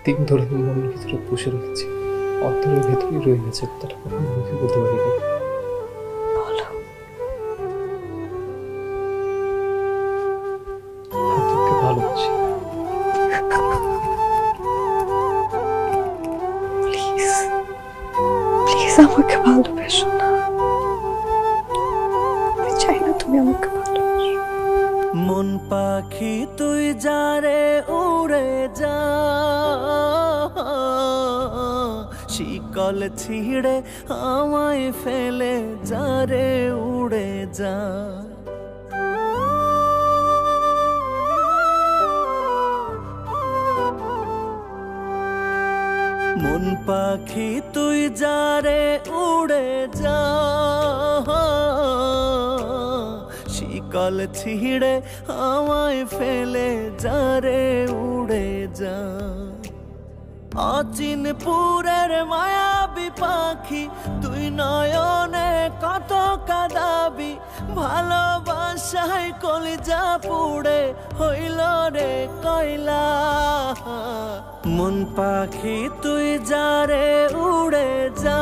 দিন ধরে আমি মনের ভিতরে পুষে রেখেছি, অন্তরের ভেতরেই রয়ে গেছে, কথাটা কখনো মুখে বলতে পারিনি। বলো। আমি তোকে ভালোবাসি। প্লিজ প্লিজ আমাকে ভালোবাসো না, আমি চাই না তুমি আমাকে ভালোবাসো। মন পাখি তুই যারে উড়ে যা, শিকল ছিঁড়ে আমায় ফেলে যারে উড়ে যা। মন পাখি তুই যারে উড়ে যা, শিকল ছিঁড়ে আমায় ফেলে যারে উড়ে যা। অচিনপুরের মায়াবী পাখি তুই নয়নে কত কাঁদাবি, ভালোবাসায় কলিজা পুড়ে হইল রে কয়লা। মন পাখি তুই যারে উড়ে যা,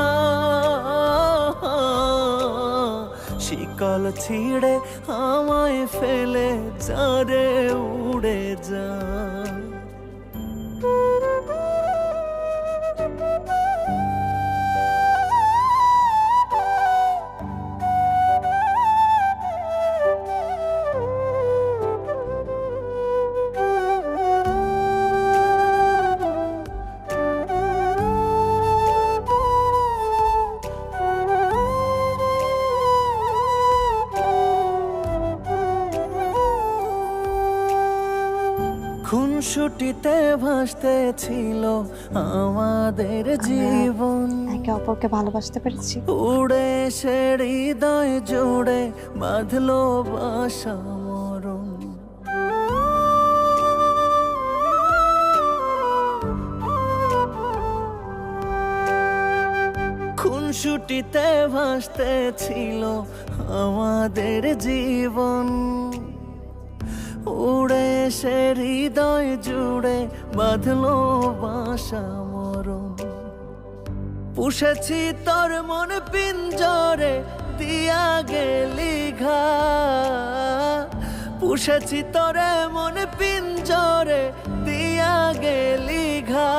শিকল ছিঁড়ে আমায় ফেলে যারে উড়ে যা। খুনসুটিতে ভাসতে ছিল আমাদের জীবন, একে অপরকে ভালোবাসতে পেরেছি। উড়ে সে হৃদয় জুড়ে বাঁধলো বাসা মরণ। খুনসুটিতে ভাসতে ছিল আমাদের জীবন, উড়ে সে হৃদয় জুড়ে বাঁধলো বাসা মরণ। পুষেছি তোর মন পিঞ্জরে দিয়া গেলি ঘা, পুষেছি তোরে মন পিঞ্জরে দিয়া গেলি ঘা।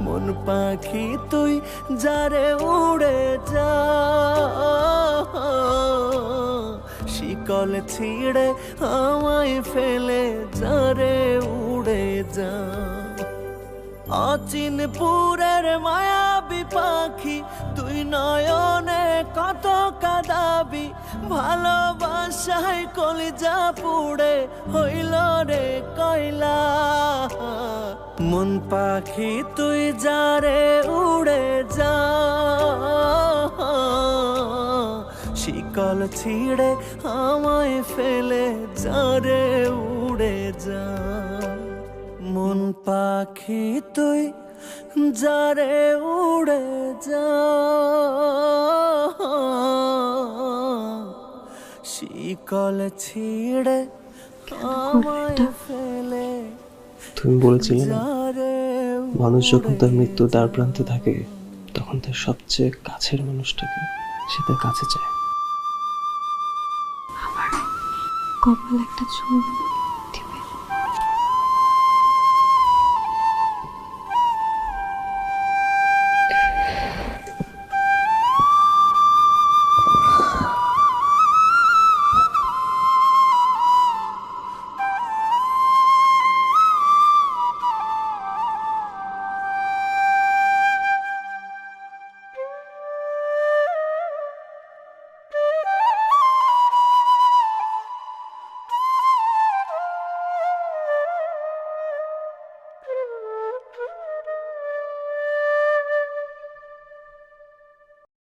মন পাখি তুই যারে উড়ে যা, শিকল ছিঁড়ে আমায় ফেলে যারে উড়ে যা। অচিনপুরের মায়াবী পাখি তুই নয়নে কত কাঁদাবি, ভালোবাসায় কলিজা পুড়ে হইল রে কয়লা। মন পাখি তুই যারে উড়ে যা, শিকল ছিঁড়ে আমায় ফেলে যারে উড়ে যা। মন পাখি তুই যারে উড়ে যা, শিকল ছিঁড়ে আমায় ফেলে। তুমি বলেছিলে না, যারে মানুষ যখন তার মৃত্যু দ্বার প্রান্তে থাকে তখন তার সবচেয়ে কাছের মানুষটাকে সে তার কাছে চায়। কপাল একটা চুল